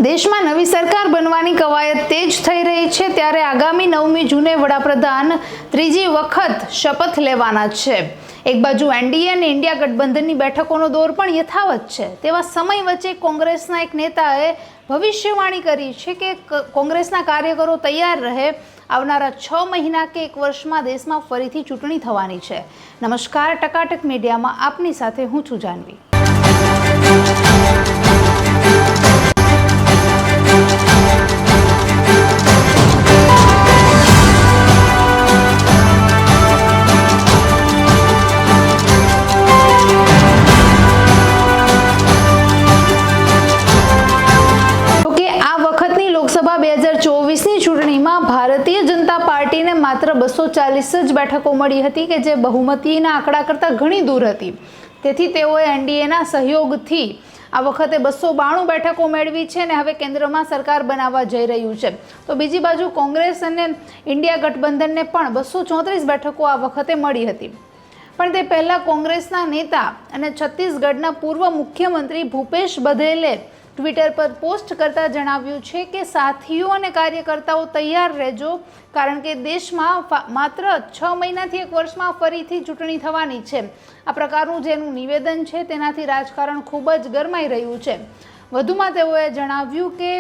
દેશમાં નવી સરકાર બનવાની કવાયત તેજ થઈ રહી છે, ત્યારે આગામી 9મી જૂને વડાપ્રધાન ત્રીજી વખત શપથ લેવાના છે। એક બાજુ એનડીએ અને ઇન્ડિયા ગઠબંધનની બેઠકોનો દોર પણ યથાવત છે। તેવા સમય વચ્ચે કોંગ્રેસના એક નેતાએ ભવિષ્યવાણી કરી છે કે કોંગ્રેસના કાર્યકરો તૈયાર રહે, આવનારા 6 મહિના કે 1 વર્ષમાં દેશમાં ફરીથી ચૂંટણી થવાની છે। નમસ્કાર, ટકાટક મીડિયામાં આપની સાથે હું છું જાનવી। લોકસભા 2024ની ચૂંટણીમાં ભારતીય જનતા પાર્ટીને માત્ર 240 જ બેઠકો મળી હતી, કે જે બહુમતીના આંકડા કરતાં ઘણી દૂર હતી। તેથી તેઓએ એનડીએના સહયોગથી આ વખતે 292 બેઠકો મેળવી છે અને હવે કેન્દ્રમાં સરકાર બનાવવા જઈ રહ્યું છે। તો બીજી બાજુ કોંગ્રેસ અને ઇન્ડિયા ગઠબંધનને પણ 234 બેઠકો આ વખતે મળી હતી। પણ તે પહેલા કોંગ્રેસના નેતા અને છત્તીસગઢના પૂર્વ મુખ્યમંત્રી ભૂપેશ બધેલે ટ્વિટર પર પોસ્ટ કરતા જણાવ્યું છે કે સાથીઓ અને કાર્યકર્તાઓ તૈયાર રહેજો, કારણ કે દેશમાં માત્ર 6 મહિનાથી 1 વર્ષમાં ફરીથી ચૂંટણી થવાની છે। આ પ્રકારનું જેનું નિવેદન છે તેનાથી રાજકારણ ખૂબ જ ગરમાઈ રહ્યું છે। વધુમાં તેઓએ જણાવ્યું કે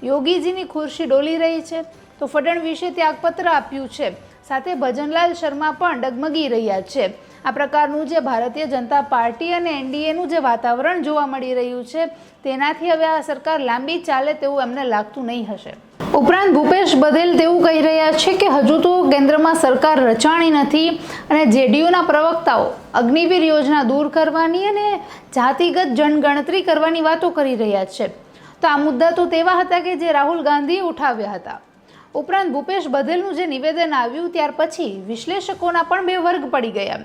યોગીજીની ખુરશી ડોલી રહી છે, તો ફડણવીસે ત્યાગપત્ર આપ્યું છે, સાથે ભજનલાલ શર્મા પણ ડગમગી રહ્યા છે। આ પ્રકારનું જે ભારતીય જનતા પાર્ટી અને એનડીએનું જે વાતાવરણ જોવા મળી રહ્યું છે, તેનાથી હવે આ સરકાર લાંબી ચાલે તેવું એમને લાગતું નહીં હશે। ઉપરાંત ભૂપેશ બધેલ તેવું કહી રહ્યા છે કે હજુ તો કેન્દ્રમાં સરકાર રચાણી નથી અને જેડીયુના પ્રવક્તાઓ અગ્નિવીર યોજના દૂર કરવાની અને જાતિગત જનગણતરી કરવાની વાતો કરી રહ્યા છે। તો આ મુદ્દા તો તેવા હતા કે જે રાહુલ ગાંધીએ ઉઠાવ્યા હતા। ઉપરાંત ભૂપેશ બધેલનું જે નિવેદન આવ્યું ત્યાર પછી વિશ્લેષકોના પણ 2 વર્ગ પડી ગયા,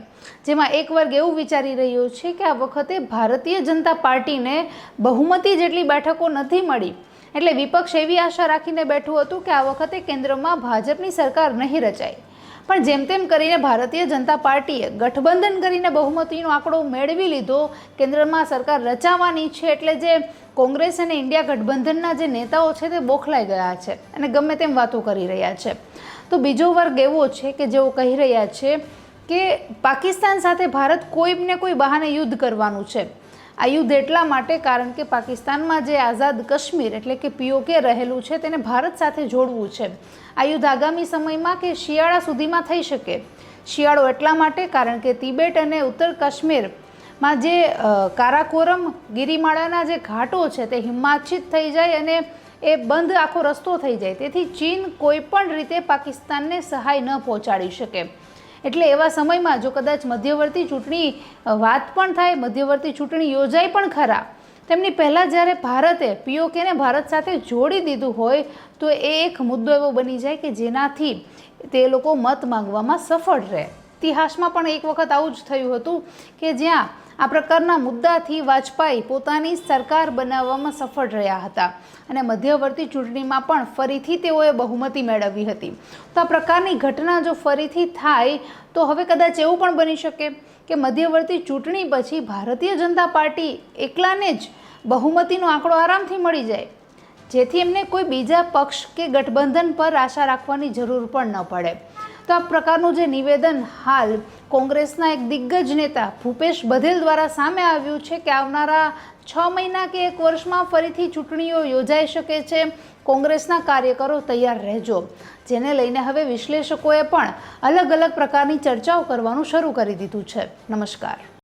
જેમાં એક વર્ગ એવું વિચારી રહ્યો છે કે આ વખતે ભારતીય જનતા પાર્ટીને બહુમતી જેટલી બેઠકો નથી મળી, એટલે વિપક્ષ એવી આશા રાખીને બેઠું હતું કે આ વખતે કેન્દ્રમાં ભાજપની સરકાર નહીં રચાય। પણ જેમ તેમ કરીને ભારતીય જનતા પાર્ટીએ ગઠબંધન કરીને બહુમતીનો આંકડો મેળવી લીધો, કેન્દ્રમાં સરકાર રચાવાની છે, એટલે જે કોંગ્રેસ અને ઇન્ડિયા ગઠબંધનના જે નેતાઓ છે તે બોખલાઈ ગયા છે અને ગમે તેમ વાતો કરી રહ્યા છે। તો બીજો વર્ગ એવો છે કે જેઓ કહી રહ્યા છે કે પાકિસ્તાન સાથે ભારત કોઈને કોઈ બહાને યુદ્ધ કરવાનું છે। આ યુદ્ધ એટલા માટે કારણ કે પાકિસ્તાનમાં જે આઝાદ કાશ્મીર એટલે કે પીઓકે રહેલું છે તેને ભારત સાથે જોડવું છે। આ યુદ્ધ આગામી સમયમાં કે શિયાળા સુધીમાં થઈ શકે। શિયાળો એટલા માટે કારણ કે તિબેટ અને ઉત્તર કાશ્મીરમાં જે કારાકોરમ ગિરિમાળાના જે ઘાટો છે તે હિમાચ્છિત થઈ જાય અને એ બંધ આખો રસ્તો થઈ જાય, તેથી ચીન કોઈ પણ રીતે પાકિસ્તાનને સહાય ન પહોંચાડી શકે। એટલે એવા સમયમાં જો કદાચ મધ્યવર્તી ચૂંટણી વાત પણ થાય, મધ્યવર્તી ચૂંટણી યોજાય પણ ખરા, તેમની પહેલાં જ્યારે ભારતે પીઓકેને ભારત સાથે જોડી દીધું હોય તો એ એક મુદ્દો એવો બની જાય કે જેનાથી તે લોકો મત માંગવામાં સફળ રહે। ઇતિહાસમાં પણ એક વખત આવું જ થયું હતું કે જ્યાં આ પ્રકારના મુદ્દાથી વાજપેયી પોતાની સરકાર બનાવવામાં સફળ રહ્યા હતા અને મધ્યવર્તી ચૂંટણીમાં પણ ફરીથી તેઓએ બહુમતી મેળવી હતી। તો આ પ્રકારની ઘટના જો ફરીથી થાય તો હવે કદાચ એવું પણ બની શકે કે મધ્યવર્તી ચૂંટણી પછી ભારતીય જનતા પાર્ટી એકલાને જ બહુમતીનો આંકડો આરામથી મળી જાય, જેથી એમને કોઈ બીજા પક્ષ કે ગઠબંધન પર આશા રાખવાની જરૂર પણ ન પડે। તો આ પ્રકારનું જે નિવેદન હાલ કોંગ્રેસના એક દિગ્ગજ નેતા ભૂપેશ બધેલ દ્વારા સામે આવ્યું છે કે આવનારા 6 મહિના કે 1 વર્ષમાં ફરીથી ચૂંટણીઓ યોજાઈ શકે છે, કોંગ્રેસના કાર્યકરો તૈયાર રહેજો, જેને લઈને હવે વિશ્લેષકોએ પણ અલગ અલગ પ્રકારની ચર્ચાઓ કરવાનું શરૂ કરી દીધું છે। નમસ્કાર।